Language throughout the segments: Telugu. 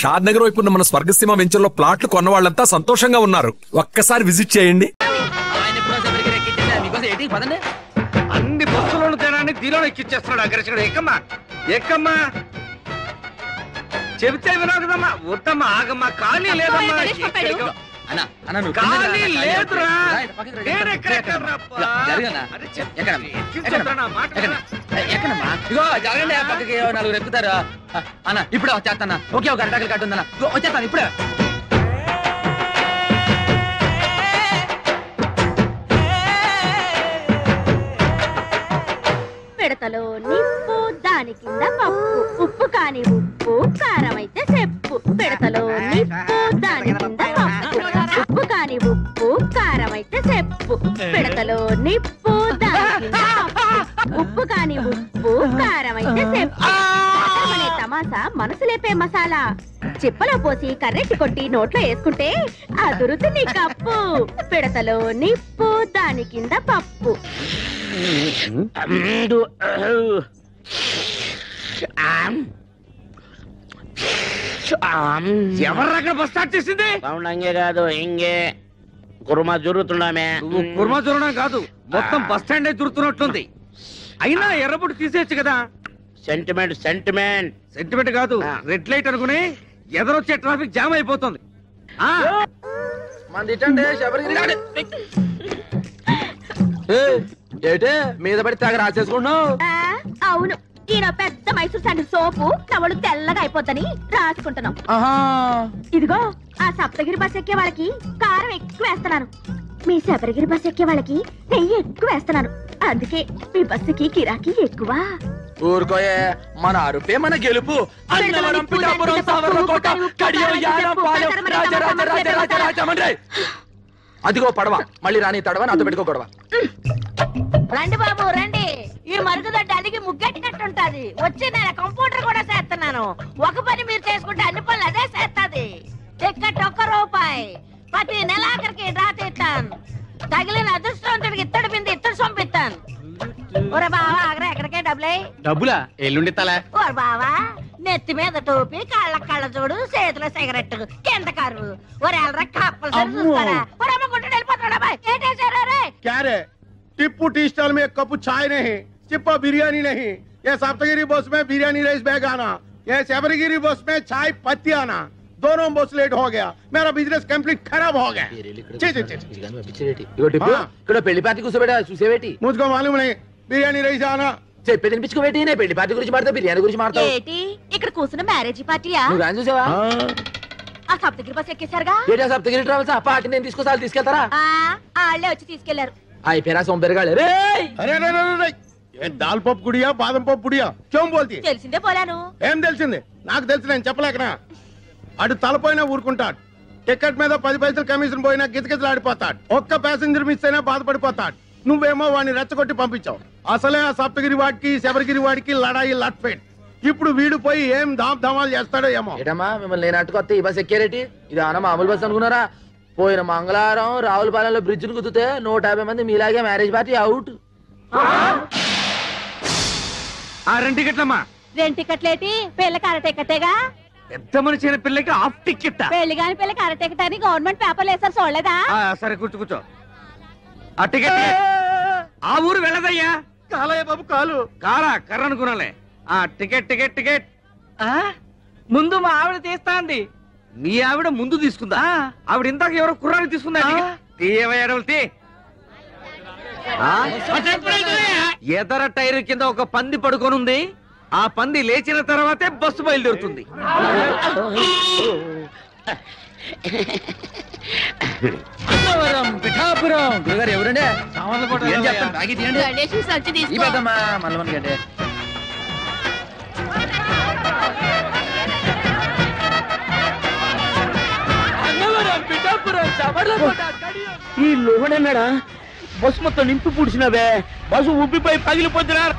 షాద్ నగర్ వైపు ఉన్న మన స్వర్గసీమ వెంచర్ లో ప్లాట్లు కొన్న వాళ్ళంతా సంతోషంగా ఉన్నారు. ఒక్కసారి విజిట్ చేయండి. అన్ని బస్సులను తేడాన్ని దీనిలో ఎక్కిచ్చేస్తున్నాడు అగ్రసుడు. ఎక్కమ్మా ఎక్కమ్మా చెబితే వినవు కదమ్మా. వద్దమ్మా ఆగమ్మా. ఖాళీ లేదమ్మా. ఖాళీ లేదురా. పక్కకి 4 ఎక్కుతారు అన్న. ఇప్పుడు వచ్చేస్తాను. ఓకే ఒక అరటాకులు కట్టుందన్న. వచ్చేస్తాను ఇప్పుడే. పిడతలో నిప్పు దాని కింద పప్పు ఉప్పు కాని ఉప్పు కారం అయితే చెప్పు. పిడతలో నిప్పు దాని కింద పప్పు ఉప్పు కాని ఉప్పు కారం అయితే చెప్పు. పిడతలో నిప్పు దాని కింద పప్పు ఉప్పు కాని ఉప్పు కారం అయితే చెప్పు. అనే తమాసా మనసు లేపే మసాలా. చిప్పలో పోసి కర్రెట్టి కొట్టి నోట్లో వేసుకుంటే అదురుతుంది కప్పు. పిడతలో నిప్పు దాని కింద పప్పు. ఎవర్రక్కడ బస్ స్టార్ట్ చేసింది? హంగే కాదు ఇంగే కుర్మా జరుగుతున్నామే. కుర్మా జరగడం కాదు, మొత్తం బస్ స్టాండ్ జరుగుతున్నట్లుంది. అయినా ఎర్రబుట్టు తీసేయచ్చు కదా. సెంటిమెంట్ సెంటిమెంట్ సెంటిమెంట్ కాదు, రెడ్ లైట్ అనుకుని ఎదరొచ్చే ట్రాఫిక్ జామ్ అయిపోతుంది. ఏటే మీద పడి తెగ రాసేసుకుంటున్నావు? అవును, ఈయన పెద్ద మైసూర్ శాండిల్ సోపు నవలు తెల్లగా అయిపోద్దని రాసుకుంటున్నాం. ఇదిగో ఆ సప్తగిరి బస్ ఎక్కే వాళ్ళకి కారం ఎక్కువ వేస్తున్నాను. మీ శబరిగిరి బస్ ఎక్కే వాళ్ళకి నెయ్యి ఎక్కువ వేస్తున్నాను. అందుకే మీ బస్సుకి కిరాకీ ఎక్కువ. ఊరుకోయే, మన అరుపే మన గెలుపు. అదిగో పడవ, మళ్ళీ రాని తడవ నాతో పెట్టుకో గొడవ. రండి బాబు రండి, ఈ మరుగుదొడ్డ అలిగి ముగ్గెట్టినట్టుంటది. వచ్చి నేను కంప్యూటర్ కూడా చేస్తున్నాను. ఒక పని మీరు చేసుకుంటే అన్ని పనులు అదే చేస్తాది. టికెట్ ₹1, ప్రతి నెలాఖరికి డ్రా తీస్తాను. తగిలిన అదృష్టవంతుడికి ఇత్తడి బింది ఇత్తడి సొంపిస్తాను. ఒరే బావా ఆగరా, ఎక్కడికే డబ్బులా ఎల్లుండి తల. ఓరే బావా, నెత్తి మీద టోపీ, కాళ్ళ కళ్ళ చూడు, చేతిలో సిగరెట్, కింద కరువు. ఒరే అల్లరా కప్పలు చూస్తారా? ఒరే అమ్మ గుంటూ వెళ్ళిపోతాడా బాయ్? ఏంటేసారా రే? क्या रे? टिप्पू टी स्टॉल में 1 कप चाय नहीं, चिप्पा बिरयानी नहीं, ये सप्तगिरी बस में बिरयानी राइस बैग आना, ये शबरगिरी बस में चाय पत्ती आना, दोनों बस लेट हो गया, मेरा बिजनेस कंप्लीट खराब हो गया. ఇక్కడ పెళ్లి పార్టీ కూర్చోబెట్టా చూసేవేటి? मुझको मालूम नहीं, बिरयानी राइस आना. చెప్పి తినిపించుకోబెట్టి. నేను పెళ్లి పార్టీ గురించి మాట్లాడతా, బిర్యానీ గురించి మాట్లాడతావు. ఏంటి ఇక్కడ కూర్చున్న మ్యారేజ్ పార్టీయా? నువ్వు గాని చూసావా? ఆ సప్తగిరి బస్ ఎక్కేశారుగా? ఏటా సప్తగిరి ట్రావెల్స్? ఆ పార్టీ నేను తీసుకొస్తా, తీసుకెళ్తారా? వాళ్ళే వచ్చి తీసుకెళ్లారు. అయిపోయినా సొంపెరగాలి. अरे अरे अरे ये दाल पप गुड़िया बादम पप गुड़िया क्यों बोलती है? తెలిసిందే పోలాను. ఏం తెలిసింది? నాకు తెలిసి నేను చెప్పలేకనా? అటు తలపోయినా ఊరుకుంటాడు. టికెట్ మీద 10 పైసలు కమిషన్ పోయినా గిజగిజలాడిపోతాడు. ఒక్క ప్యాసింజర్ మిస్ అయినా బాధపడిపోతాడు. నువ్వేమో వాడిని రెచ్చగొట్టి పంపించావు. అసలే ఆ సప్తగిరి వాడికి శబరిగిరి వాడికి లడాయి లట్ఫేట్. ఇప్పుడు వీడు పోయి ఏం ధామాలు చేస్తాడో ఏమో. ఏటమ్మా మిమ్మల్ని నేను అట్టుకొస్తే ఈ బస్ ఎక్కేరేటి? ఇది ఆన మామూలు బస్ అనుకున్నారా? పోయిన మంగళవారం రావులపాలెంలో బ్రిడ్జ్ ను గుద్దితే 150 మంది మీలాగే మ్యారేజ్ పార్టీ అవుట్. రెండు టికెట్లమ్మా. 2 టికెట్లేటి? పిల్లకి అర టికెటేగా. పెద్ద మనిషి అయిన పిల్లకి హాఫ్ టికెట్. పెళ్లి కాని పిల్లకి అర టికెట్ అని గవర్నమెంట్ పేపర్లు వేసారు, చూడలేదా? సరే కూర్చో. ఆ టికెట్ ఆ ఊరు వెళ్ళదయ్యా. కాలయ్య బాబు కాలు. కాలా కర్ర అనుకున్నాలే. ఆ టికెట్ టికెట్ టికెట్ ముందు మా ఆవిడ తీస్తా అంది. మీ ఆవిడ ముందు తీసుకుందా? ఆవిడ ఇందాక ఎవరో కుర్రాన్ని తీసుకుందా? ఎదర టైర్ కింద ఒక పంది పడుకోనుంది. ఆ పంది లేచిన తర్వాతే బస్సు బయలుదేరుతుంది. పిఠాపురం గురుగారు ఎవరండి? ఈ లోహడన్నాడా? బస్సు మొత్తం నింపి పూడ్చినవే. బస్సు ఉబ్బిపోయి పగిలిపోతున్నారు.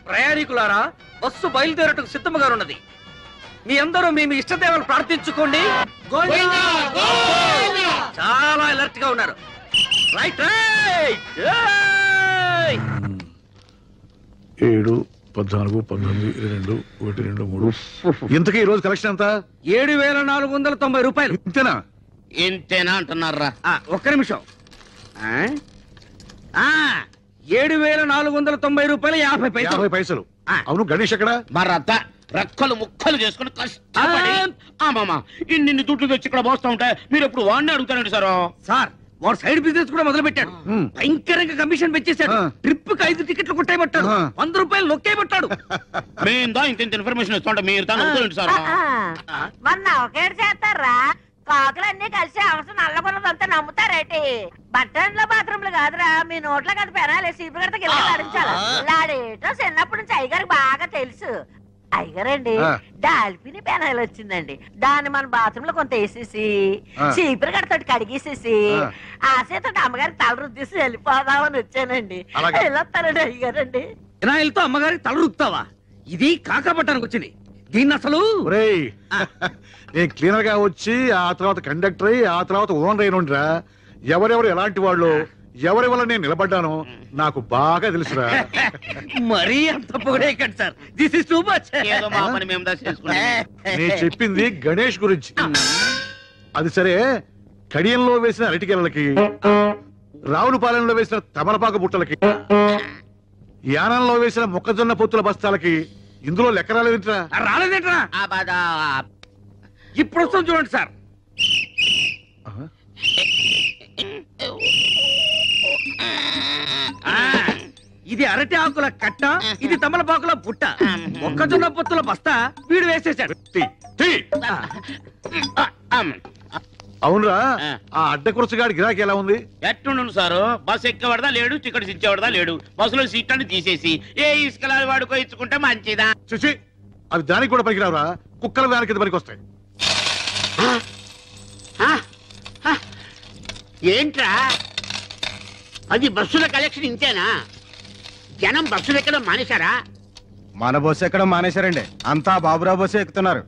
ప్రయాణికులారా, బస్సు బయలుదేరటకు సిద్ధంగా ఉన్నది. మీ అందరూ మీ ఇష్టదేవాలు ప్రార్థించుకోండి. చాలా అలర్ట్ గా ఉన్నారు. Right right. 7 14, 19, 22, 1, 2, 3. ఇంతకీ ఈ రోజు కలెక్షన్ ఎంత? 7,490 రూపాయలు. ఇంతేనా? ఇంతేనా అంటున్నారా? ఒక్క నిమిషం. 7,490 రూపాయలు 50 పైసలు. 50 పైసలు. అవును, గణేష్ ఎక్కడ? మరద్ద రెక్కలు ముక్కలు చేసుకుని కష్టపడి ఇన్ని దుడ్లు తెచ్చి ఇక్కడ పోస్తా ఉంటే మీరు ఎప్పుడు వాడిని అడుగుతారండి సార్ వాడు సైడ్ బిజినెస్ కూడా మొదలు పెట్టాడు. భయంకరంగా కమిషన్ పెంచేశాడు. ట్రిప్ కి 5 టికెట్లు కొట్టేయబట్టాడు. 100 రూపాయలు నొక్కేయబట్టాడు. మేము దా ఇంత ఇన్ఫర్మేషన్ ఇస్తుంటే మీరు దాన్ని అడుగుతారండి సార్. మొన్న ఒకేడు చేస్తారా? కాకులన్నీ కలిసి అవసరం నల్లగొన్నదంతా నమ్ముతారేటి? బట్టన్లో బాత్రూమ్లు కాదురా, మీ నోట్లో కదా పెనాలి. సీపు గడత గిలాడించాలి. లాడేటో చిన్నప్పటి నుంచి అయ్యగారికి బాగా తెలుసు. అయ్యగారండి డాల్ఫిని పెనాయిల్ వచ్చిందండి. దాన్ని మన బాత్రూమ్ లో కొంత వేసేసి చీపురు గడతోటి కడిగేసేసి ఆ చేత అమ్మగారికి తల రుద్దేసి వెళ్ళిపోదామని వచ్చానండి. వెళ్ళొస్తానండి అయ్యగారండి. వినాయలతో అమ్మగారికి తల రుద్దుతావా? ఇది కాకపట్టానికి వచ్చింది. దీన్ని అసలు నేను క్లీనర్ గా వచ్చి ఆ తర్వాత కండక్టర్ అయ్యి ఆ తర్వాత ఓనర్ అయినరా. ఎవరెవరు ఎలాంటి వాళ్ళు, ఎవరి వల్ల నేను నిలబడ్డానో నాకు బాగా తెలుసురా. మరీ అంత పొగడేయకండి sir. This is too much. ఏదో మా పని మేము దా చేసుకుంటాం. నేను చెప్పింది గణేష్ గురించి. అది సరే, కడియంలో వేసిన అరటికెలకి, రావులపాలెంలో వేసిన తమలపాకు బుట్టలకి, యానంలో వేసిన మొక్కజొన్న పొత్తుల బస్తాలకి ఇందులో లెక్క రాలేదేంట్రా? రాలేదేంట్రా? ఇప్పుడు వస్తాం చూడండి సార్. ఇది అరటి ఆకుల కట్ట, ఇది తమలపాకుల బుట్ట, మొక్కజొన్న పొత్తుల బస్తా వీడు వేసేసాడు. అవునరా, ఆ అడ్డకురసగాడి గిరాకీ ఎలా ఉంది? ఎట్టుండు సారు, బస్సు ఎక్కేవాడదా లేడు, టికెట్స్ ఇచ్చేవాడదా లేడు. బస్సులో సీట్లను తీసేసి ఏ ఇసుకలాలు వాడుకో ఇచ్చుకుంటే మంచిదా? చూసి అవి దానికి కూడా పనికిరావురా. కుక్కల వ్యాన్ కింద పనికి వస్తాయి. ఏంట్రా అది బస్సుల కలెక్షన్ ఇంతేనా? జనం బస్సులు ఎక్కడం మానేశారా? మన బస్సు ఎక్కడం మానేశారండి. అంతా బాబురావు బస్సు ఎక్కుతున్నారు.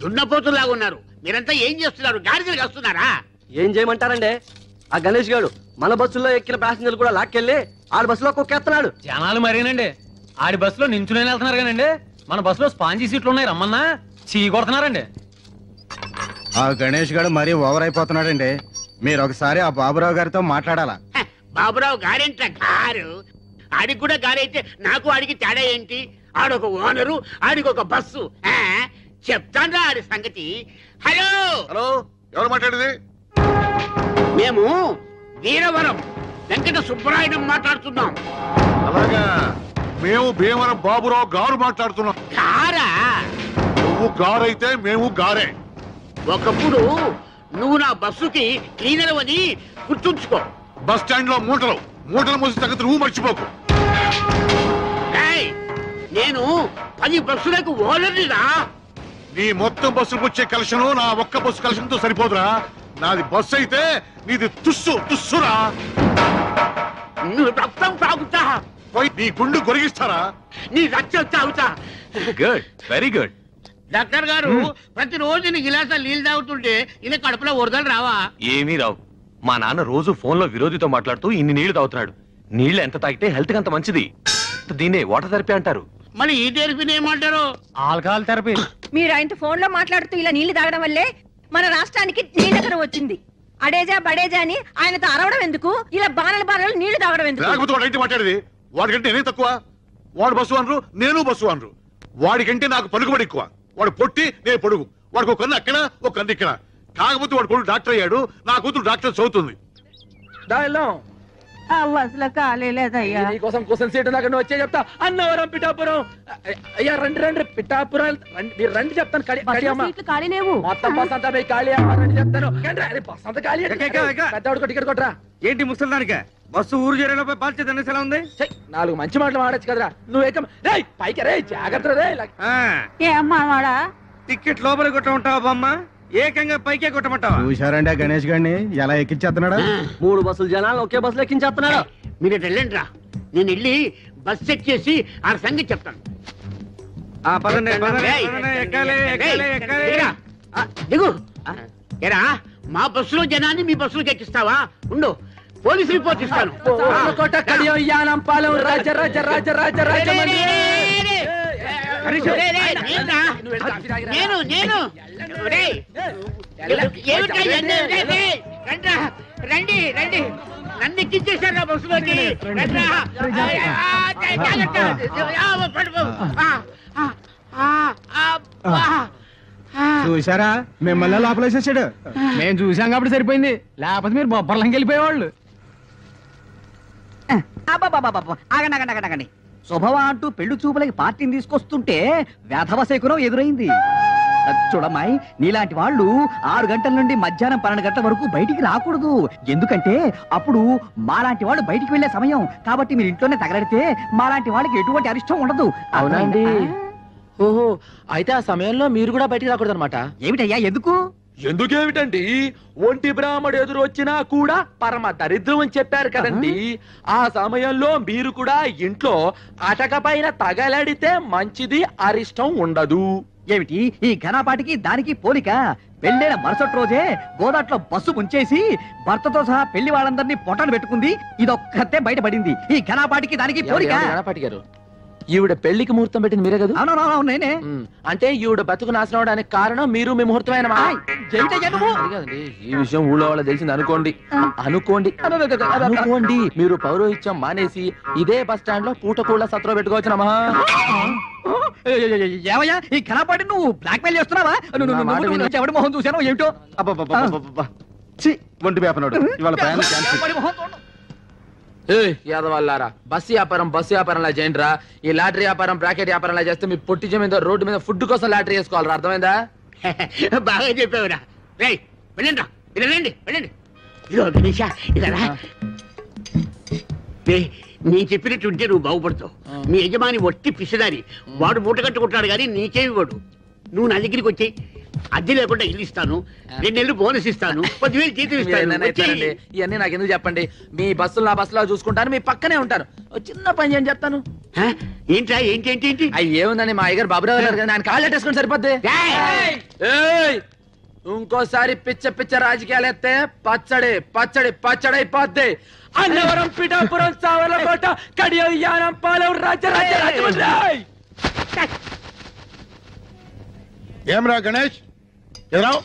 దున్నపోతులాగా ఉన్నారు. మీరంతా ఏం చేస్తున్నారు? గాడిదలు వస్తున్నారా? ఏం చేయమంటారండి? ఆ గణేష్ గారు మన బస్సులో ఎక్కిన ప్యాసింజర్లు కూడా లాక్కెళ్ళి ఆడి బస్సులో కుక్కేస్తున్నాడు. జనాలు మరేనండి. ఆడి బస్సులో నించునే వెళ్తున్నారు కానండి, మన బస్సులో స్పాంజీ సీట్లు ఉన్నాయి రమ్మన్నా చీ కొడుతున్నారండి. ఆ గణేష్ గారు మరీ ఓవర్ అయిపోతున్నాడండి. మీరు ఒకసారి ఆ బాబురావు గారితో మాట్లాడాలా? బాబురావు గారేంట్రా గారు? ఆడికి కూడా గారైతే నాకు ఆడికి తేడా ఏంటి? ఆడొక ఓనరు, ఆడికి ఒక బస్సు. చెప్తాను ఆడి సంగతి. హలో హలో, ఎవరు మాట్లాడేది? మేము వీరవరం వెంకట సుబ్బరాయుడు మాట్లాడుతున్నాం. అలాగా, మేము భీమవరం బాబురావు గారు మాట్లాడుతున్నాం. గారా? నువ్వు గారైతే మేము గారే. ఒకప్పుడు నువ్వు నా బస్సుకి క్లీనర్ అని గుర్తుంచుకో. బస్ స్టాండ్ లో మూటలు మోసి సంగతి నువ్వు మర్చిపోకు. నేను 10 బస్సులకు ఓనర్నిరా. నీ మొత్తం బస్సులకు వచ్చే కలెక్షన్ నా ఒక్క బస్సు కలెక్షన్ తో సరిపోదురా. నాది బస్సు అయితే నీది తుస్సురా. నువ్వు రక్తం తాగుతా, పోయి నీ గుండు కొరిగిస్తారా? నీ రక్తం తాగుతా. Good, very good. డాక్టర్ గారు, ప్రతిరోజు నీ గిలాసాలు నీళ్ళు తాగుతుంటే ఇలా కడుపులో వరదలు రావా? ఏమీ రావు. మా నాన్న రోజు ఫోన్ లో విరోధితో మాట్లాడుతూ ఇన్ని నీళ్లు తాగుతున్నాడు. నీళ్లు ఎంత తాగితే హెల్త్ కి అంత మంచిది. దీన్నే వాటర్ థెరపీ అంటారు. మరి ఈ థెరపీని ఏమంటారు? Alcohol therapy. మీరు ఆయనతో ఫోన్ లో మాట్లాడుతూ ఇలా నీళ్లు తాగడం వల్లే మన రాష్ట్రానికి నీళ్ళకర వచ్చింది. అడేజా బడేజా అని ఆయనతో అరవడం ఎందుకు? ఇలా బాణలు నీళ్లు తాగడం ఎందుకు? లేకపోతే వాడు మాట్లాడేది. వాడికంటే నేనే తక్కువ? వాడు బస్సు అనరు, నేను బస్సు అనరు. వాడికంటే నాకు పలుకుబడి ఎక్కువ. వాడు పొట్టి, నేను పొడుగు. వాడికి ఒక కన్ను అక్కడ, ఒక కన్ను ఇక్కడ. కాకపోతే వాడు కొడుకు డాక్టర్ అయ్యాడు, నా కూతురు డాక్టర్ చదువుతుంది. బస్సులో ఖాళీ లేదయ్యా. నీకోసం క్వశ్చన్ సీట్ దాకా నువ్వు వచ్చే చెప్తా. అన్నవరం పిఠాపురం. అయ్యా రండి పిఠాపురం మీరు రండి చెప్తాను. మొత్తం బస్ అంతా ఖాళీ రండి చెప్తాను. బస్ అంతా ఖాళీ. పెద్దవాడికి టికెట్ కొట్టరా. ఏంటి ముసలిదానిక బస్సు ఊరు చేరేలోపై బాధ్యత ఎలా ఉంది? 4 మంచి మాటలు మాడచ్చు కదరా. నువ్వు పైకి రే, జాగ్రత్త రే. ఏమ్మా టికెట్ లోపల కొట్టమంటావా బామ్మ? ఏకంగా పైకే కొట్టమంటావా? చూశారండి ఆ గణేష్ గారిని ఎలా ఎక్కించేస్తున్నాడా? 3 బస్సులు జనాలు ఒకే బస్సులో ఎక్కించేస్తున్నాడు. మీరు వెళ్ళండి రా, నేను వెళ్ళి బస్ చెక్ చేసి ఆ సంగతి చెప్తాను. దిగు. ఎరా, మా బస్సులో జనాన్ని మీ బస్సులోకి ఎక్కిస్తావా? ఉండు, పోలీస్ రిపోర్ట్ ఇస్తాను. కోట కడియం యానం పాలెం రాజ రాజ రాజ రాజ రాజ నేను రండి రండి నన్ను ఎక్కించేశారు నా బస్సులోకి. చూసారా మిమ్మల్ని లోపలేసేసాడు. మేము చూసాం కాబట్టి సరిపోయింది, లేకపోతే మీరు బొబ్బర్లంకి వెళ్ళిపోయేవాళ్ళు. ఆగండి శుభవా అంటూ పెళ్లి చూపులకి పార్టీని తీసుకొస్తుంటే వేధవ శకునం ఎదురైంది. చూడమ్మాయి, నీలాంటి వాళ్ళు 6 గంటల నుండి మధ్యాహ్నం 12 గంటల వరకు బయటికి రాకూడదు. ఎందుకంటే అప్పుడు మాలాంటి వాళ్ళు బయటికి వెళ్లే సమయం. కాబట్టి మీరు ఇంట్లోనే తగలడితే మాలాంటి వాళ్ళకి ఎటువంటి అరిష్టం ఉండదు. అవునండి. ఓహో, అయితే ఆ సమయంలో మీరు కూడా బయటికి రాకూడదు అనమాట. ఏమిటయ్యా ఎందుకు? ఎందుకేమిటండి, ఒంటి బ్రాహ్మడు ఎదురు వచ్చినా కూడా పరమ దరిద్రం అని చెప్పారు కదండి. ఆ సమయంలో మీరు కూడా ఇంట్లో అటక పైన తగలడితే మంచిది, అరిష్టం ఉండదు. ఏమిటి ఈ ఘనపాటికి దానికి పోలిక? పెళ్ళైన మరుసటి రోజే గోదాట్లో బస్సు ముంచేసి భర్తతో సహా పెళ్లి వాళ్ళందరినీ పొట్టలు పెట్టుకుంది. ఇదొక్కతే బయటపడింది. ఈ ఘనపాటికి దానికి పోలిక? గణపాటి గారు, ఈవిడ పెళ్లికి ముహూర్తం పెట్టింది మీరే కదా? అవునవును నేనే. అంటే ఈవిడ బతుకు నాశనం అవడానికి కారణం మీరు, మీ ముహూర్తమైన ఈ విషయం ఊళ్ళో వాళ్ళ తెలిసింది అనుకోండి. అనుకోండి మీరు పౌరోహిత్యం మానేసి ఇదే బస్ స్టాండ్ లో పూటకూళ్ళ సత్రం పెట్టుకోవచ్చునమ్మా. ఏమయ్యా ఈ ఘనపాటి నువ్వు బ్లాక్ మెయిల్ చేస్తున్నావా? ఎవడి మొహం చూసానో ఏమిటో. ఒంటి వేపనాడు ఇవాళ ప్రయాణం క్యాన్సిల్. యాదవల్లారా, బస్సు వ్యాపారంలా చేయండిరా. ఈ లాటరీ వ్యాపారం, బ్రాకెట్ వ్యాపారంలా చేస్తే మీ పొట్టి జమీందో రోడ్డు మీద ఫుడ్ కోసం లాటరీ వేసుకోవాలరా. అర్థమైందా? బాగా చెప్పావురా. రేయ్ వెళ్ళండి, వెళ్ళండి వెళ్ళండి. ఇదో గణేష ఇలా నేను చెప్పినట్టుంటే నువ్వు బాగుపడతావు. నీ యజమాని వట్టి పిసదారి, వాడు మూట కట్టుకుంటాడు కానీ నీకేమి వాడు. నువ్వు నా దగ్గరికి వచ్చి అద్దె లేకుండా ఇల్లు ఇస్తాను, 2 నెలలు బోనస్ ఇస్తాను, 10,000 జీతం ఇస్తాను. ఇవన్నీ నాకు ఎందుకు చెప్పండి. మీ బస్సులు నా బస్సులో చూసుకుంటాను, మీ పక్కనే ఉంటాను. చిన్న పని చేయని చెప్తాను. ఏంట్రా ఏంటి? అవి ఏముందని మా అయ్యగారు బాబురావు గారు కదా, ఆయన కాళ్ళు వేసుకుని సరిపోద్ది. ఇంకోసారి పిచ్చ రాజకీయాలు ఎత్తే పచ్చడి అయిపోద్ది. అన్నవరం, పిఠాపురం, సావర్లకోట, కడియం, యానం, పాలెం, రాజరాజ. ఏమ్రా గణేష్, ఎదురావు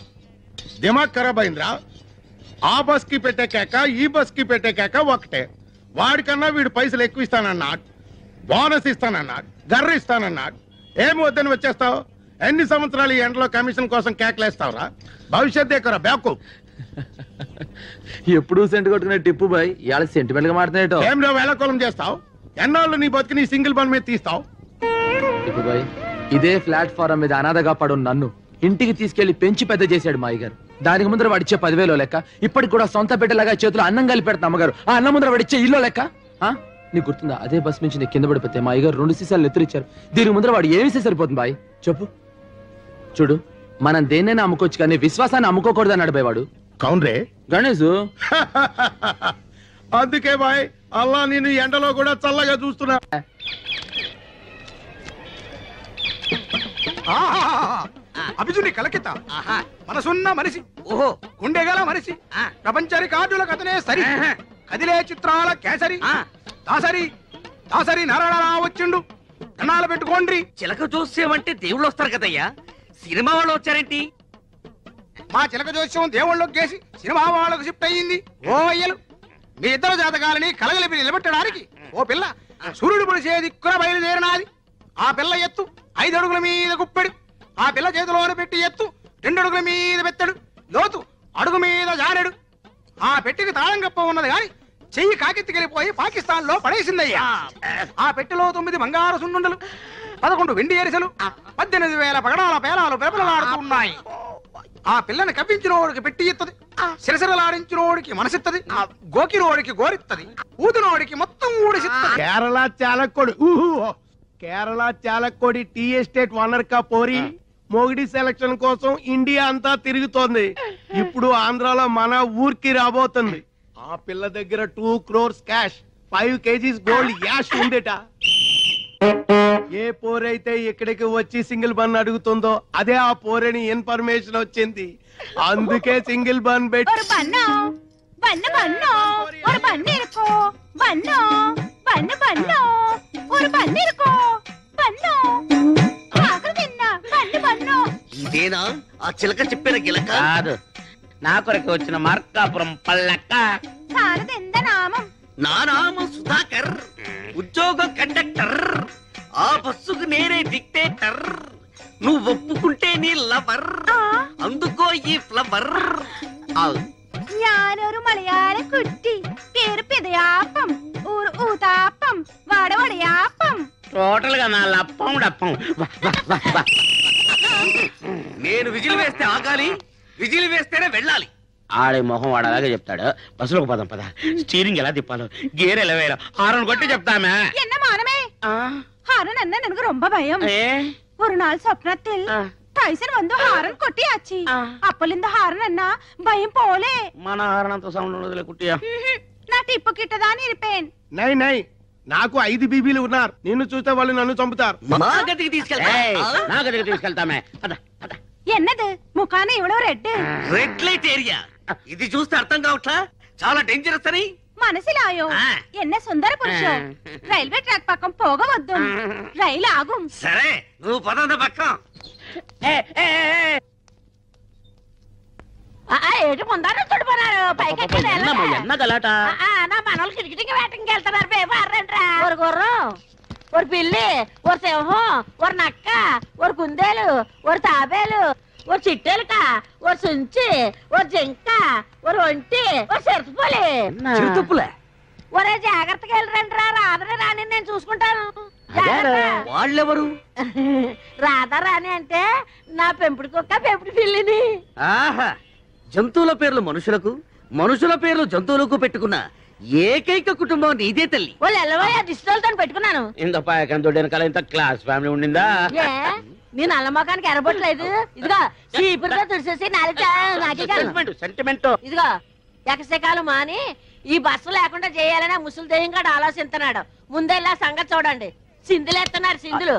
దిమాగ్ ఖరాబ్ అయిందిరా. ఆ బస్ కి పెట్టే కేక, ఈ బస్ కి పెట్టే కేక ఒకటే. వాడికన్నా వీడు పైసలు ఎక్కువ ఇస్తానన్నాడు, బోనస్ ఇస్తానన్నాడు, గర్ర ఇస్తానన్నాడు. ఏమి వద్దని వచ్చేస్తావు? ఎన్ని సంవత్సరాలు ఈ ఎండలో కమిషన్ కోసం కేకలేస్తావురా? భవిష్యత్ దేకరా బ్యాకు. ఎప్పుడు సెంట్ కొట్టుకునే టిప్పు బాయ్ ఇవాళ సెంటిమెంట్ గా మాట్లాడేటో. ఏం వేళకోళం చేస్తావు? ఎన్నాళ్ళు నీ బతికి నీ సింగిల్ బన్ మీద తీస్తావు? టిప్పు బాయ్, ఇదే ప్లాట్ఫారం మీద అనాథగా పడు నన్ను ఇంటికి తీసుకెళ్లి పెంచి పెద్ద చేశాడు మా అయ్యగారు. దానికి ముందర వాడిచ్చే 10,000 లెక్క, ఇప్పటికి కూడా సొంత బిడ్డలాగా చేతులు అన్నం కలిపి పెడతా అమ్మగారు. ఆ అన్నం ముందర వాడిచ్చే ఇల్లు లెక్క. నీకు గుర్తుందా? అదే బస్ నుంచి నేను కింద పడిపోతే మా అయ్యగారు 2 సీసాలు ఎత్తురిచ్చారు. దీనికి ముందర వాడు ఏమి సరిపోతుంది బాయ్ చెప్పు. చూడు, మనం దేన్నైనా అమ్ముకోవచ్చు కానీ విశ్వాసాన్ని అమ్ముకోకూడదు అన్నాడు బాయ్ వాడు. కౌన్రే గణేష్. అందుకే బాయ్ అల్లా నేను ఎండలో కూడా చల్లగా చూస్తున్నా. అభిజుని కలకిత మనసున్న మనిషి, ఓహో గుండెగల మనిషి, ప్రపంచ రికార్డులకు అతనే సరి, కదిలే చిత్రాల కేసరి, దాసరి నారాయణ వచ్చిండు. కన్నాలు పెట్టుకోండి. చిలక జోస్యం దేవుళ్ళు వస్తారు కదయ్యా, సినిమా వాళ్ళు వచ్చారేంటి? మా చిలక జోస్యం దేవుళ్ళకి గేసి సినిమా వాళ్ళకు షిఫ్ట్ అయ్యింది. ఓ అయ్యలు, మీ ఇద్దరు జాతకాలని కలగలిపి నిలబెట్టడానికి ఓ పిల్ల సూర్యుడు పొడిసే దిక్కున బయలుదేరినాది. ఆ పిల్ల ఎత్తు 5 అడుగుల మీద గుప్పెడు, ఆ పిల్ల చేతిలోనే పెట్టి ఎత్తు 2 అడుగుల మీద పెత్తడు, లోతు అడుగు మీద జారెడు. ఆ పెట్టికి తాళం కప్ప ఉన్నది గాని చెయ్యి కాకెత్తికెళ్ళిపోయి పాకిస్తాన్ లో పడేసిందయ్యా. ఆ పెట్టెలో 9 బంగారు సున్నుండలు, 11 వెండి ఎరిసెలు, 18,000 పగడాల పేలాలు పెరపలలాడుతున్నాయి. ఆ పిల్లని కవ్వించినోడికి పెట్టి ఇత్తది, సిరసిరలాడించినోడికి మనసిత్తది, గోకినోడికి గోరిత్తది, ఊదినోడికి మొత్తం ఊడిసిత్తది. కేరళ చాలక్కోడి టీ ఎస్టేట్ ఓనర్ కా పోరి మొగిడి సెలక్షన్ కోసం ఇండియా అంతా తిరుగుతోంది. ఇప్పుడు ఆంధ్రాలో మన ఊరికి రాబోతుంది. ఆ పిల్ల దగ్గర 2 crores క్యాష్, 5 kgs గోల్డ్ యాష్ ఉందేట. ఏ పోరైతే ఇక్కడికి వచ్చి సింగిల్ బన్ అడుగుతుందో అదే ఆ పోరని ఇన్ఫర్మేషన్ వచ్చింది. అందుకే సింగిల్ బన్ పెట్టి பண்ணு பண்ணோ ஒரு பண்ணு இருக்கோ பண்ணோ பண்ணு பண்ணோ ஒரு பண்ணு இருக்கோ பண்ணோ ఆకలి తిన్నా பண்ணு பண்ணో ఇదేనా ఆ చిలక చెప్పిన గిలక కాదు నా కొరకు వచ్చిన మార్కాపురం పల్లక్క సారది ఎంత నామం నా నామ సుధాకర్ ఉద్యోగం కండక్టర్ ఆ బస్సుకు నేనే డిక్టేటర్ నువ్వు ఒప్పుకుంటే నీ లవర్ అందుకో ఈ ఫ్లవర్ ഞാനൊരു മലയാള കുട്ടി പേര് പിതയാപ്പം ഊര് ഊതാപ്പം വടവടയാപ്പം టోటల్ గా నా లప్పం డప్పం నేను విజిల్ వేస్తే ఆగాలి విజిల్ వేస్తేనే వెళ్ళాలి ఆడే మొహం వాడు అలాగే చెప్తాడు బస్సులోకి పదం పద స్టీరింగ్ ఎలా తిప్పాలో గేర్ ఎలా వేయాలో హారన్ కొట్టి చెప్తామే என்ன மானமே ஹாரன் என்ன எனக்கு ரொம்ப பயம் ஒரு நாள் சொப்னத்தில் టైసన్ వందు హారన్ కొట్టియాచి అప్పలింద హారన్ అన్న భయం పోలే మన హారన్ అంత సౌండ్ ఉండదులే కుట్టియా నా టిప్పు కిట్టదాని ఇరిపేన్ నై నై నాకు 5 బీబీలు ఉన్నారు నిన్ను చూస్తే వాళ్ళు నన్ను చంపుతారు మా గదికి తీసుకెళ్తా నా గదికి తీసుకెళ్తామే పద పద ఎన్నది ముఖాన ఇవ్వడం రెడ్ రెడ్ లైట్ ఏరియా ఇది చూస్తే అర్థం కావట్లా చాలా డేంజరస్ అని మనసిలాయో ఎన్న సుందర పురుషం రైల్వే ట్రాక్ పక్కం పోగవద్దు రైలు ఆగుం సరే నువ్వు పదంద పక్కం ఏటి ముందర చుడిపోనారు పైకి ఎన్న గలాట నా మనోళ్ళు కిటికీకి వేటకి వెళ్తున్నారు పేపర్రంట్రా ఒక గుర్రం ఒక పిల్లి ఒక సింహం ఒక నక్క ఒక కుందేలు ఒక తాబేలు ఒక చిట్టెలుక ఒక సుంచి ఒక జింక ఒక ఒంటి ఒక చిరుతపులి చిరుతపులే ఒరే జాగ్రత్తగా వెళ్ళరంట్రా రాధని రాని నేను చూసుకుంటాను వాళ్ళెవరు రాధా రాని అంటే నా పెంపుడు కుక్క పెంపుడు పిల్లిని ఆహా జంతువుల పేర్లు మనుషులకు మనుషుల పేర్లు జంతువులకు పెట్టుకున్న ఏకైక కుటుంబం నీదే తల్లి వాళ్ళు ఎల్లవయ్యా దిష్టితో పెట్టుకున్నాను ఇంత పాయకంతో వెనకాల ఇంత క్లాస్ ఫ్యామిలీ ఉండిందా నేను అల్లమ్మకానికి ఎరబొట్టలేదు ఇదిగో చీపురుతో తుడిసేసి సెంటిమెంట్ ఇదిగో ఎకసెకాలు మాని ఈ బస్సు లేకుండా చేయాలని ముసలి దెయ్యంగా ఆలోచిస్తున్నాడు ముందెల్లా సంగతి చూడండి సింధులు ఎత్తున్నారు సింధులు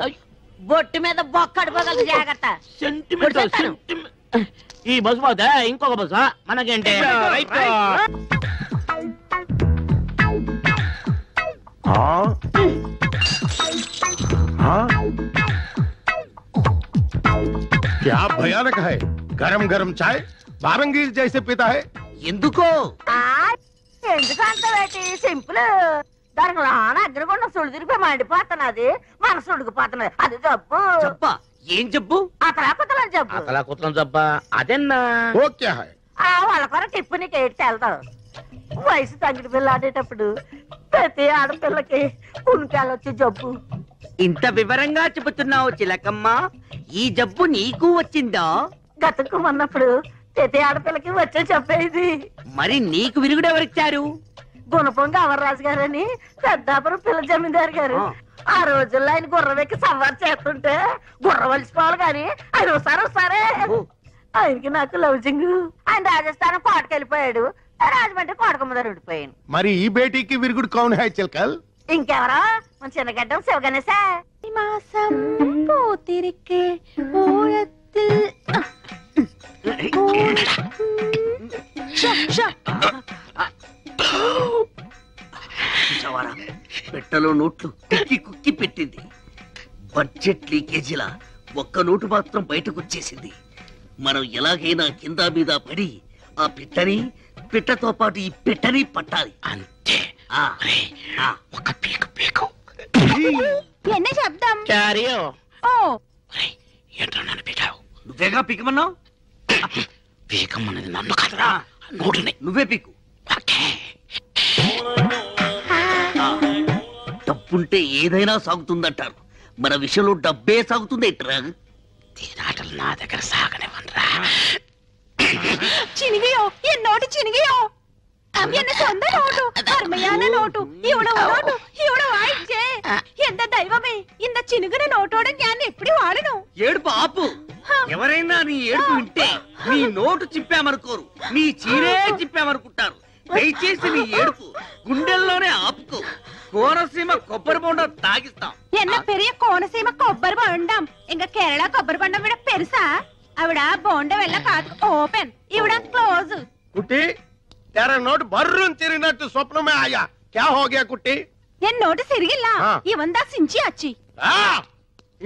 బొట్టు మీద బొక్కడిపోగలదు జాగ్రత్త ఈ బస్సు పోతే ఇంకొక బస్సు మనకేంటి क्या भयानक है गरम गरम चाय बारंगीर जैसे पीता है ఎందుకో ఎందుకు అంత వేటి సింపుల్ దానికి లోన అగ్రగుండం సుడి తిరిగి మండిపోతున్నది మనసు ఉడికిపోతున్నది అది జబ్బు చెప్పా ఏం జబ్బు అతలాకుతలని జబ్బు అతలా కుతలం జబ్బా అదెన్నా वो क्या है వాళ్ళ కొర టిప్పు నీకు ఏడు తెల్దాం వయసు తగ్గిడి పిల్ల ఆడేటప్పుడు ప్రతి ఆడపిల్లకి ఉనికాలొచ్చి జబ్బు ఇంత వివరంగా చెబుతున్నావు చిలకమ్మ ఈ జబ్బు నీకు వచ్చిందా గతకు ఉన్నప్పుడు ప్రతి ఆడపిల్లకి వచ్చే చెప్పేది మరి నీకు విరుగుడు ఎవరిచ్చారు గుణపొంగ అమర్రాజు గారని పెద్దాపురం పిల్ల జమీందారు గారు ఆ రోజుల్లో ఆయన గుర్రం ఎక్కి సవారు చేస్తుంటే గుర్రం వలిసిపోవాలి కానీ ఆయన ఒకసారి ఆయనకి నాకు లవ్జింగ్ ఆయన రాజస్థానం కోటకి వెళ్ళిపోయాడు రాజమండ్రి కోటక ముందర ఉండిపోయాను మరి ఈ బేటీకి విరుగుడు కౌన్ హై చిలకల్ ఇంకెవరో మన చిన్నగడ్డం శివగణేశ మాసం పూతిరికే ఓరத்தில் పెట్టలో నోట్లు కుక్కి కుక్కి పెట్టింది బడ్జెట్ లీకేజీలా ఒక్క నోటు మాత్రం బయటకు వచ్చేసింది మనం ఎలాగైనా కింద మీద పడి ఆ పిట్టతో పాటు ఈ పిట్టని పట్టాలి అంతే ఒక పీకు என்ன శబ్దం చారియో ఓ ఏంట్రా నన్ను పీకావు నువ్వేగా పీకమన్నావు పీకమ్మన్నది నన్ను కాదురా నోటుని నువ్వే పీకు డబ్బుంటే ఏదైనా సాగుతుందంటారు మన విషయంలో డబ్బే సాగుతుంది ఎట్రా తీరాటలు నా దగ్గర సాగనివ్వనరా చినిగియో എന്നോട് ചിനികിയോ എന്നെ സ്വന്തം നോട്ടു അർമ്മയാന നോട്ടു ഇവിടെ വായിച്ചേ എന്റെ ദൈവമേ ఇంత చినుగున నోటోడ ഞാൻ ఎప్పుడు వాడను ఏడుపు ఆపు ఎవరైనా నీ ఏడుపు వింటే నీ నోటు చిప్పామనుకోరు నీ చీరే చిప్పామనుకుంటారు దయచేసి నీ ఏడుపు గుండెల్లోనే ఆపుకో కోనసీమ కొబ్బరి బొండం తాగిస్తాం என்ன பெரிய கோனசீம కొబ్బరి బొండం ఇంక కేరళ కొబ్బరి బొండం విడ పెరుసా ఆవిడ బొండం వెళ్ళ కాదు ఓపెన్ ఇవిడ క్లోజ్ కుట్టి तेरा नोट बर्रून తిరిగినట్టు स्वप्न में आया क्या हो गया कुट्टी నేను నోటు సిరిగిల్ల ఇవందా సించి అచ్చి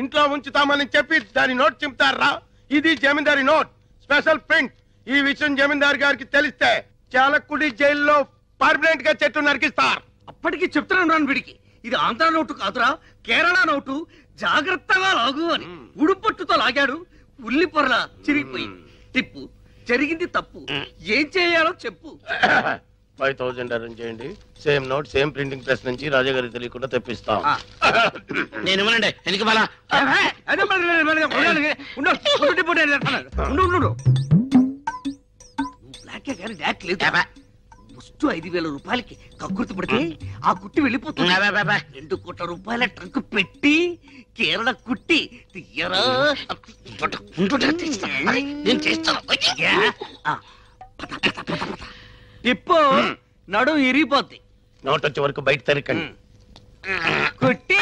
ఇంట్లో ఉంచుతామని చెప్పి దాని నోట్ చింపుతారా ఇది జమీందారి నోట్ స్పెషల్ ప్రింట్ ఈ విషయం జమీందారు గారికి తెలిస్తే చాలకుడి జైల్లో పర్మనెంట్ గా చెట్టు నరికిస్తారు అప్పటికి చెప్తున్నాను వీడికి ఇది ఆంధ్ర నోటు కాదురా కేరళ నోటు జాగ్రత్తగా లాగు అని ఉడుపట్టుతో లాగాడు ఉల్లి పొరలా చిరిగిపోయింది టిప్పు జరిగింది తప్పు ఏం చేయాలో చెప్పు 5000 అరేంజ్ చేయండి same note same printing press నుంచి రాజా గారికి తెలియకుండా తెప్పిస్తాం నేను ఇవ్వనండి ఎందుకు మళ్ళా ముస్టు 5000 రూపాయలకి కక్కుర్తి పడితే ఆ కుట్టి వెళ్ళిపోతుంది 2 కోట్ల రూపాయల ట్రంక్ పెట్టి కేరళ కుట్టి తీయరా నేను చేస్తాను టిప్పు నడు ఇరిగిపోద్ది నోట్ వచ్చే వరకు బయట తెరకండి కుట్టి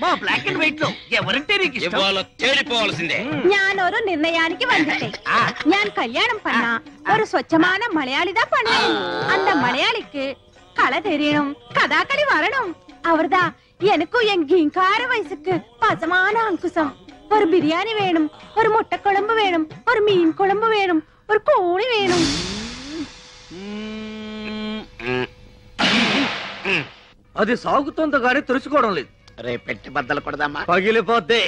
మా బ్లాక్ అండ్ వైట్ లో ఎవరంటే నీకు ఇష్టం తేలిపోవాల్సిందే ഞാനൊരു നിർണയാനിക്ക് വന്നിട്ടേ ഞാൻ കല്യാണം பண்ண ഒരു സ്വച്ഛமான മലയാളിതാ பண்ணணும் அந்த மலையாளிக்கு கலை தெரியணும் கதாகளி வரணும் அவர்தா எனக்கும் என் கீங்கார வயசுக்கு பசமான அங்குசம் ஒரு பிரியாணி வேணும் ஒரு முட்டை குழம்பு வேணும் ஒரு மீன் குழம்பு வேணும் ஒரு கோழி வேணும் అది సాగుతుందో గానీ తెలుసుకోవడం లేదు రే పెట్టి బద్దలు కొడదామా పగిలిపోద్ది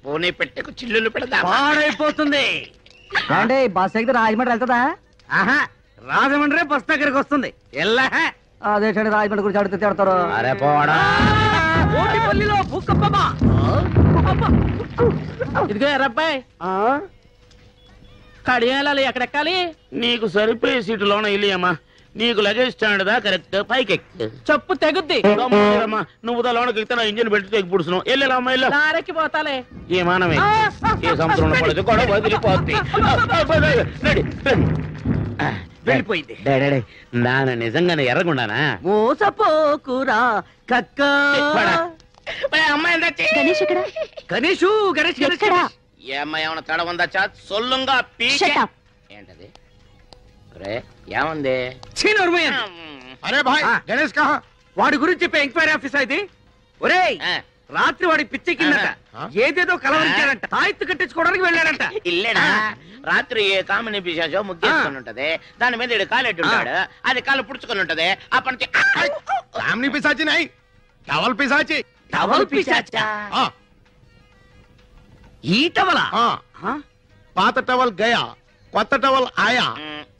పోనీ పెట్టకు చిల్లులు పెడదామా పాడైపోతుంది అంటే బస్ ఎక్కితే రాజమండ్రి వెళ్తుందా ఆహా రాజమండ్రి బస్ దగ్గరికి వస్తుంది ఎల్లా అదే రాజమండ్రి గురించి అడిగితే తిడతారు అరే పోడా ఓటిపల్లిలో భూకంపమా ఇదిగో ఎర్రబ్బాయి కడియాలి ఎక్కడెక్కాలి నీకు సరిపోయే సీటులోన ఇల్లియమ్మా నీకు లగేజ్ స్టాండ్ దా కరెక్ట్ పైకి చెప్పు తెగుద్ది నువ్వు దా లోనకి ఎక్కితే ఇంజిన్ పెట్టి తెగి పుడుస్తున్నావు వెళ్ళాలమ్మా వెళ్ళా లారెక్కి పోతాలే ఏ మానమే ఏ సంవత్సరంలో పడదు గొడవ వదిలిపోద్ది వెళ్ళిపోయింది నాన్న నిజంగానే ఎర్రగుండానా మోసపోకురా కక్క అమ్మాయి గణేష్ ఇక్కడ గణేషు గణేష్ ఎక్కడ ఏ అమ్మాయి ఏమన్నా తడ ఉందా చా సొల్లుంగా Shut up. ఏంటది రే ఏముంది అరే భాయ్ గణేష్ కహా వాడి గురించి చెప్పే ఎంక్వైరీ ఆఫీస్ ఇది ఒరేయ్ రాత్రి వాడి పిచ్చి కిందట ఏదేదో కలవరించాడంట తాయెత్తు కట్టించుకోవడానికి వెళ్ళాడంట ఇల్లేనా రాత్రి ఏ కామిని పిశాచో ముగ్గేసుకొని ఉంటది దాని మీద ఈడు కాలెట్టి ఉంటాడు అది కాలు పుడుచుకొని ఉంటది అప్పటి నుంచి కామిని పిశాచి నై టవల్ పిశాచి టవల్ పిశాచా ఈ టవలా పాత టవల్ గయా కొత్త టవల్ ఆయా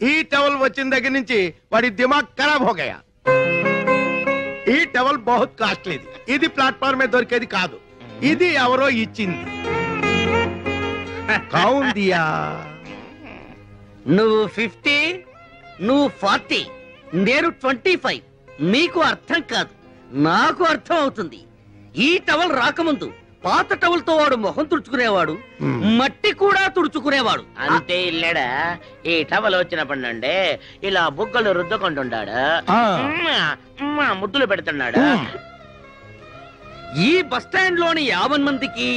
ఈ టవల్ వచ్చిన దగ్గర నుంచి వాడి దిమాగ్ ఖరాబ్ హో గయా ఈ టవల్ బహుత్ కాస్ట్లీది ఇది ప్లాట్ఫామ్ మీద దొరికేది కాదు ఇది ఎవరో ఇచ్చింది కౌన్ దియా నువ్వు 50 నువ్వు 40 నేను 25 మీకు అర్థం కాదు నాకు అర్థం అవుతుంది ఈ టవల్ రాకముందు పాత టవల్ తో వాడు మొహం తుడుచుకునేవాడు మట్టి కూడా తుడుచుకునేవాడు అంతే ఇల్లేడా ఈ టవల్ వచ్చినప్పటి నుండి ఇలా బుగ్గలు రుద్దుకుంటున్నాడు ముద్దులు పెడుతున్నాడు ఈ బస్ స్టాండ్ లోని 50 మందికి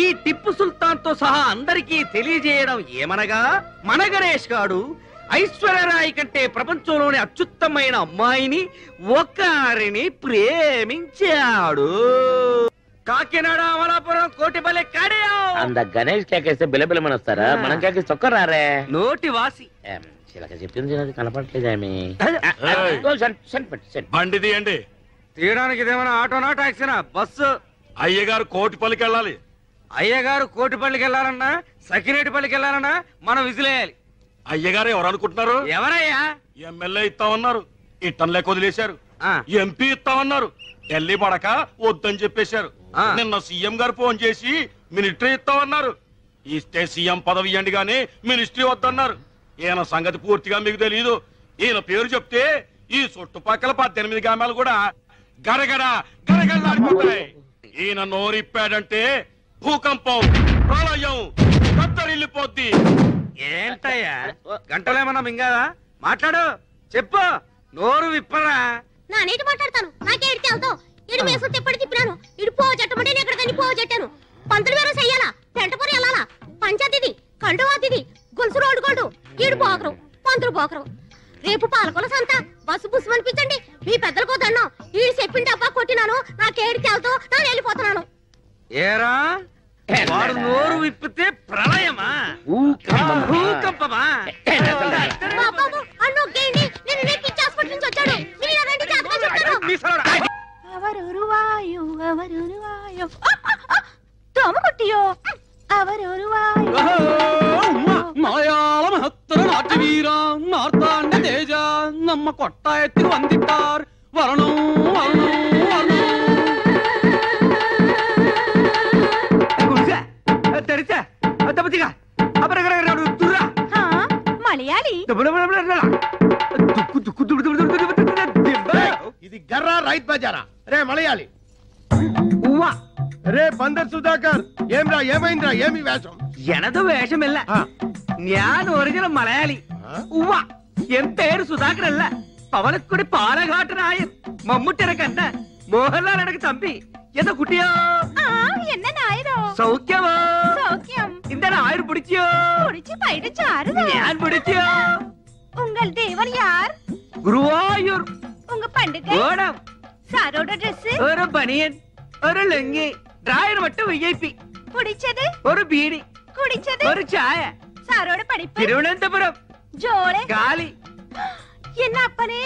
ఈ టిప్పు సుల్తాన్ తో సహా అందరికీ తెలియజేయడం ఏమనగా మన గణేష్ గాడు ఐశ్వర్యరాయ్ కంటే ప్రపంచంలోని అత్యుత్తమైన అమ్మాయిని ఒకరిని ప్రేమించాడు కాకినాడ అమలాపురం కోటిపల్లి కడియా అంద గణేష్ కేకేస్తే బిలబిలమని వస్తారా మనం కేకేసి చొక్కరారే నోటి వాసి చిలక చెప్పింది అది కనపడలేదేమి బండి తీయండి తీయడానికి ఇదేమైనా ఆటోనా టాక్సీనా బస్సు అయ్యగారు కోటిపల్లికి వెళ్ళాలి అయ్యగారు కోటిపల్లికి వెళ్ళాలన్నా సకినేటిపల్లికి వెళ్ళాలన్నా మనం విసిలేయాలి అయ్యగారు ఎవరు అనుకుంటున్నారు ఎవరయ్యా ఎమ్మెల్యే ఇస్తామన్నారు ఇట్టంలే వదిలేశారు ఎంపీ ఇస్తామన్నారు ఢిల్లీ పడక వద్దని చెప్పేశారు నిన్న సీఎం గారు ఫోన్ చేసి మినిస్ట్రీ ఇస్తామన్నారు ఇస్తే సీఎం పదవి ఇవ్వండి గానీ మినిస్ట్రీ వద్దన్నారు ఈయన సంగతి పూర్తిగా మీకు తెలియదు ఈయన పేరు చెప్తే ఈ చుట్టుపక్కల 18 గ్రామాలు కూడా గరగడ గరగడలాడిపోతాయి ఈయన నోరిప్పాడంటే భూకంపం ప్రళయం కత్తరిల్లిపోద్ది ఏంటయ్యా గంటలేమన్నా మింగాదా మాట్లాడు చెప్పు నోరు విప్పరా నా నీటి మాట్లాడతాను నాకే ఎడితే అవుతావు ఇడు మేసు తిప్పటి తిప్పినాను ఇడు పో జట్టమంటే నేను ఎక్కడికని పో జట్టాను పంతులు వేరే చెయ్యాలా పెంటపూరి వెళ్ళాలా పంచాయతీది కండువాతిది గొలుసు రోడ్డు గోల్డు ఈడు పోకరు పంతులు పోకరు రేపు పాలకొల సంత బస్సు బుస్సు అనిపించండి. మీ పెద్దలకు దండం. వీడు చెప్పిన డబ్బా కొట్టినాను. నాకేడికి వెళ్తూ నేను వెళ్ళిపోతున్నాను. ఏరా వాడు నోరు విప్పితే ప్రళయమా భూకంపమా? బాబు అన్నొక్కేయండి. నేను పిచ్చి హాస్పిటల్ నుంచి వచ్చాడు. మీరు రండి, జాగ్రత్తగా చెప్తాను. అవరురువాయు అవరురువాయు తోమ కొట్టియో అవరురువాయు മലയാള മഹത്തര നാട്യവീര നാർത്താണ്ഡ തേജ നമ്മ കൊട്ടായത്തിൽ വന്നിട്ടാർ വരണോ വരണോ വരണോ మలయాళి ఇది గర్రా రైత్ బజారా రే మలయాళి రే బందర్ సుధాకర్ ఏమ్రా ఏమైందిరా ఏమి వేషం ఎనదు వేషమిల్ల ഞാൻ ഒറിജിനൽ മലയാളി ഉവ്വ എൻ പേര് സുധാകർ അല്ല പവനക്കുടി പാലഘാട്ടനായൻ മമ്മൂട്ടിനെ കണ്ട മോഹൻലാൽ എനക്ക് തമ്പി എന്താ കുട്ടിയോ என்ன நாயரோ സൗഖ്യമോ சௌக்கியம் இந்த ஆயிரு பிடிச்சியோ பிடிச்சு போயிடுச்சாரு ഞാൻ പിടിച്ചിയോ உங்கள் தேவன் யார் ഗുരുവായൂർ உங்க பண்டிகை ഓണം சாரோட ட்ரெஸ் ഒരു ബനിയൻ ഒരു ലുങ്കി ഡ്രായർ மட்டும் വിഐപി பிடிச்சது ഒരു ബീഡി குடிச்சது ഒരു ചായ சாரோட படிப்பு തിരുവനന്തപുരം ஜோளே ഗാലി என்ன அப்பனே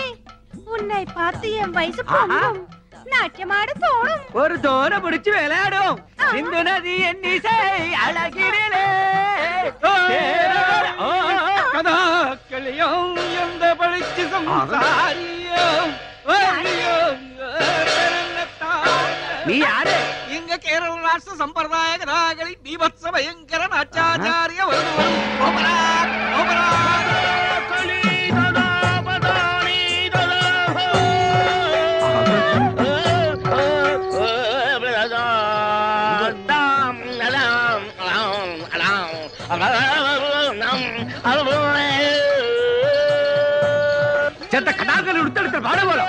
உன்னை பார்த்து என் வயசு பொங்கும் நாட்டியமாட தோணும் ഒരു തോര പിടിച്ച് വിളയാടും സിന്ധു നദി എന്നീസേ അഴകിരിലേ കഥാക്കളിയോ എന്ത പഠിച്ച് സംസാരിയോ നീ ആര് ഇങ്ങ കേരള രാഷ്ട്ര സമ്പ്രദായ കഥാകളി ബീഭത്സ ഭയങ്കര നാട്യാചാര്യ ചെത്ത കഥാകൾ എടുത്തെടുത്ത പാടുപോലെ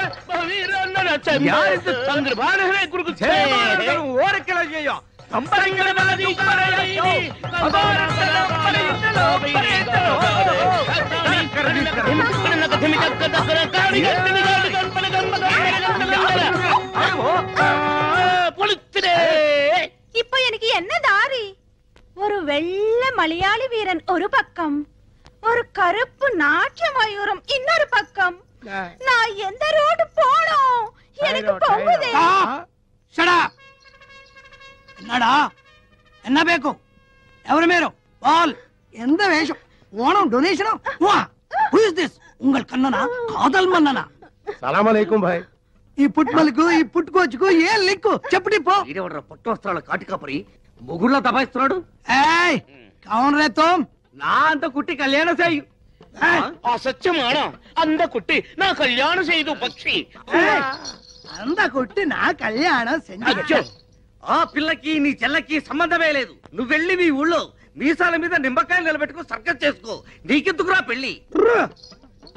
ഓരക്കിളോ ചെയ്യോ അമ്പരങ്ങളെ இப்போ எனக்கு என்ன தாரி ஒரு வெள்ளை மலையாளி வீரன் ஒரு பக்கம் ஒரு கருப்பு நாட்டிய மயூரம் இன்னொரு பக்கம் நான் எந்த ரோடு போனோம் எனக்கு பொங்குதே என்னடா என்ன பேக்கும் ఎవరు మీరు వాల్ ఎంత వేషం ఓణం డొనేషన్ హూ ఇస్ దిస్ ఉంగల్ కన్ననా కాదల్ మన్ననా సలాం అలైకుం భాయ్ ఈ పుట్మలకు ఈ పుట్టుకోచుకు ఏ లిక్కు చెప్పుటి పో వీడెవడ్రా పట్టు వస్త్రాల కాటికాపరి మొగుళ్ళ దబాయిస్తున్నాడు ఏయ్ కౌన్ రే తుమ్ నా అంత కుట్టి కళ్యాణం చేయు അസത്യമാണോ അന്ത കുട്ടി നാ കല്യാണം ചെയ്തു പക്ഷി అంద కొట్టి నా కళ్యాణం అచ్చో ఆ పిల్లకి నీ చెల్లకి సంబంధమే లేదు నువ్వు వెళ్ళి మీ ఊళ్ళో మీసాల మీద నిమ్మకాయలు నిలబెట్టుకో సర్కస్ చేసుకో నీకెందుకురా పెళ్లి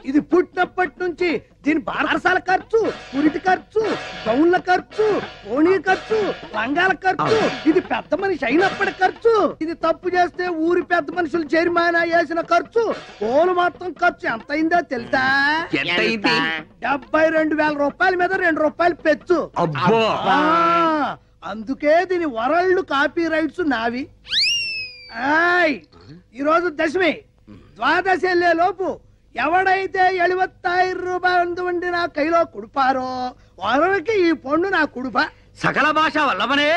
ఇది పుట్టినప్పటి నుంచి దీని బారసాల ఖర్చు పురిటి ఖర్చు గౌన్ల ఖర్చు ఓణీ ఖర్చు లంగాల ఖర్చు ఇది పెద్ద మనిషి అయినప్పటి ఖర్చు ఇది తప్పు చేస్తే ఊరి పెద్ద మనుషులు జరిమానా వేసిన ఖర్చు పోలు మొత్తం ఖర్చు ఎంత అయిందో తెలుసా 72,000 రూపాయల మీద 2 రూపాయలు పెచ్చు అందుకే దీని వరల్డ్ కాపీ రైట్స్ నావి ఈరోజు దశమి ద్వాదశి వెళ్లే లోపు ఎవడైతే 70,000 రూపాయలు ఉండి నా కైలో కుడిపారో వారికి ఈ పొండు నా కుడుప సకల భాష వల్లమనే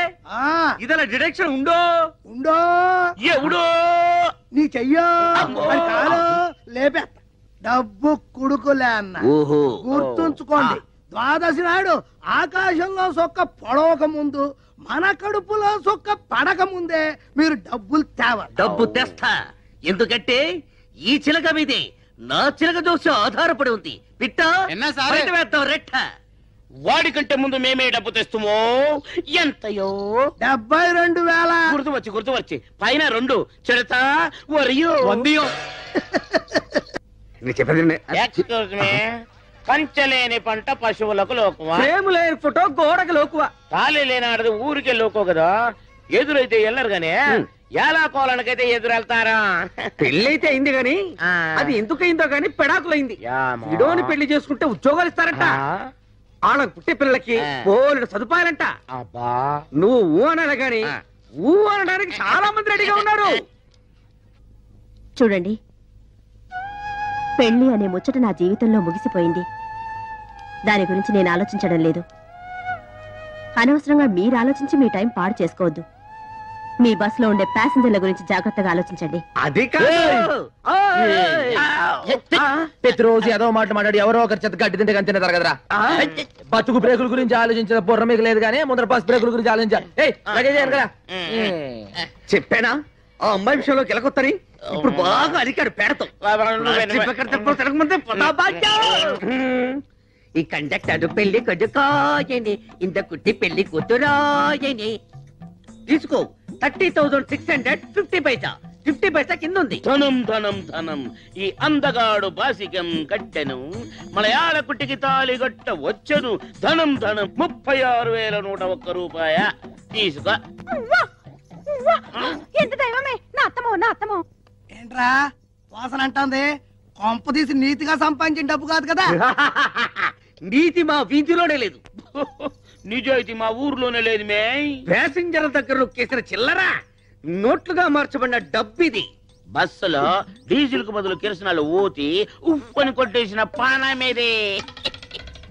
ఇదల డిడక్షన్ ఉండో ఎవడో నీ చెయ్యో అని కాలో లేపే డబ్బు కుడుకులే అన్న గుర్తుంచుకోండి ద్వాదశి నాడు ఆకాశంలో సొక్క పొడవక ముందు మన కడుపులో సొక్క పడక ముందే మీరు డబ్బులు తేవాలి డబ్బు తెస్తా ఎందుకంటే ఈ చిలక మీదే నా చిలక దోష ఆధారపడి ఉంది పిట్ట వేద్దాం రెట్ట వాడికంటే ముందు మేమే డబ్బు తెస్తామో ఎంతయో 72,000 గుర్తువచ్చి పైన 2 చెడతా వరియో వందియో పంచలేని పంట పశువులకు లోకువా లేని ఫోటో గోడకు లోకువా తాళి లేనాడది ఊరికే లోకో కదా ఎదురైతే వెళ్ళరు గానీ ఎలా కోలనకైతే ఎదురెళ్తారా? పెళ్ళైతే అయింది గాని అది ఎందుకయిందో గాని పెడాకులైంది. ఇడోని పెళ్లి చేసుకుంటే ఉద్యోగాలు ఇస్తారంట, వాళ్ళకి పుట్టే పిల్లలకి బోలెడు సదుపాయాలంట. నువ్వు ఊ అనాలి గాని ఊ అనడానికి చాలా మంది రెడీగా ఉన్నారు. చూడండి, పెళ్లి అనే ముచ్చట నా జీవితంలో ముగిసిపోయింది. దాని గురించి నేను ఆలోచించడం లేదు. అనవసరంగా మీరు ఆలోచించి మీ టైం పాడు చేసుకోవద్దు. మీ బస్సులో ఉండే ప్యాసింజర్ల గురించి జాగ్రత్తగా ఆలోచించండి. అది కాదు, ప్రతిరోజు ఏదో మాట మాట్లాడి ఎవరో ఒకరి చేత గడ్డి తింటే కానీ తింటారు కదరా. బతుకు బ్రేకుల గురించి ఆలోచించిన బుర్ర మీకు లేదు కానీ ముందర బస్ బ్రేకుల గురించి ఆలోచించాలి. కదా చెప్పానా ఆ అమ్మాయి విషయంలో గెలకొత్తని ఇప్పుడు బాగా అరికాడు పేడతో. ఈ కండక్టర్ పెళ్లి కొడుకోయండి, ఇంత కుట్టి పెళ్లి కూతురాయండి. తీసుకో 30,650 పైసా. 50 పైసా కింద ఉంది. ధనం ధనం ధనం ఈ అందగాడు బాసికం కట్టెను, మలయాళ కుట్టికి తాళి గట్ట వచ్చను. ధనం ధనం 36,101 రూపాయ. తీసుకో. ఎంత దైవమే, నా అత్తమో నా అత్తమో. ఏంట్రా వాసన అంటుంది? కొంప తీసి నీతిగా సంపాదించిన డబ్బు కాదు కదా. నీతి మా వీధిలోనే లేదు, నిజాయితీ మా ఊర్లోనే లేదు. మే ప్యాసింజర్ల దగ్గర నొక్కేసిన చిల్లరా నోట్లుగా మార్చబడిన డబ్బు ఇది. బస్సులో డీజిల్ కు బదులు కిరసనాలు ఊతి ఉప్పని కొట్టేసిన పానమేదే.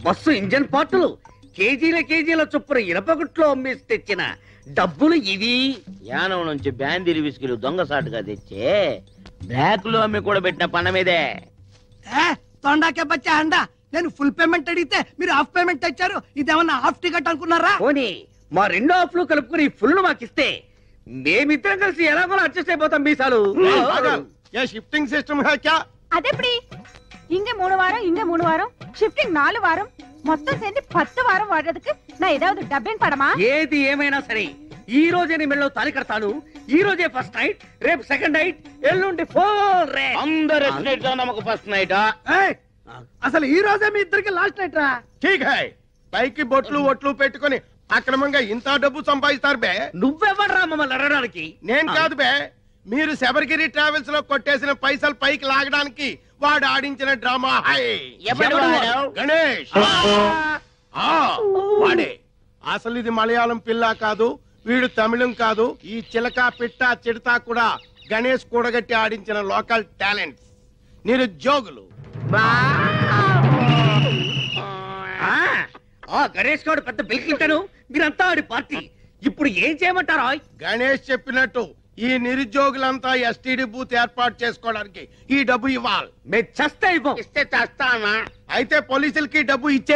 బస్సు ఇంజన్ పార్టులు కేజీల చొప్పున ఇనపగుట్లో అమ్మేసి తెచ్చిన డబ్బులు ఇవి. యానం నుంచి బ్యాందీరి విస్కీలు దొంగసాటుగా తెచ్చే బ్లాక్ లో అమ్మి కూడా పెట్టిన పనమేదే. తొండాకే బచ్చా అండా, నేను ఫుల్ పేమెంట్ అడిగితే మీరు హాఫ్ పేమెంట్ తెచ్చారు. ఇదేమన్నా హాఫ్ టికెట్ అనుకున్నారా? పోనీ మా రెండో హాఫ్ లో కలుపుకుని ఫుల్ మాకిస్తే మేమిద్దరం కలిసి ఎలాగో అడ్జస్ట్ అయిపోతాం. మీసాలు షిఫ్టింగ్ సిస్టమ్ అదెప్పుడు? ఇంక 3 వారం ఇంక 3 వారం షిఫ్టింగ్ 4 వారం మొత్తం சேர்ந்து 10 వారం వాడేందుకు నా ఏதாவது డబ్బింగ్ పడమా? ఏది ఏమైనా సరే ఈ రోజే నీ మెళ్ళలో తాళి కడతాను. ఈ రోజే ఫస్ట్ నైట్, రేపు సెకండ్ నైట్, ఎల్లుండి ఫోర్ రే. అందరు నమ్మకు ఫస్ట్ నైట్. అసలు ఈ రోజే మీ ఇద్దరికి లాస్ట్ నైట్ రా. ఠీక్ హై, పైకి బొట్లు ఒట్లు పెట్టుకొని అక్రమంగా ఇంత డబ్బు సంపాదిస్తారు బే. నువ్వెవడరా మమ్మల్ని అడగడానికి? నేను కాదు బే, మీరు శబరిగిరి ట్రావెల్స్ లో కొట్టేసిన పైసలు పైకి లాగడానికి వాడు ఆడించిన డ్రామా. హై గణేష్, వాడే అసలు. ఇది మలయాళం పిల్ల కాదు, వీడు తమిళం కాదు. ఈ చిలక పిట్ట చిడతా కూడా గణేష్ కూడగట్టి ఆడించిన లోకల్ టాలెంట్స్, నిరుద్యోగులు. గణేష్ గారు పెద్ద బిల్కింటాను, మీరంతా ఆడి పార్టీ. ఇప్పుడు ఏం చేయమంటారా? గణేష్ చెప్పినట్టు ఈ నిరుద్యోగులంతా ఎస్టీడీ బూత్ ఏర్పాటు చేసుకోవడానికి ఈ డబ్బు ఇవ్వాలి. మేము చస్తే ఇవ్వం. ఇస్తే చేస్తానా? అయితే పోలీసులకి డబ్బు ఇచ్చే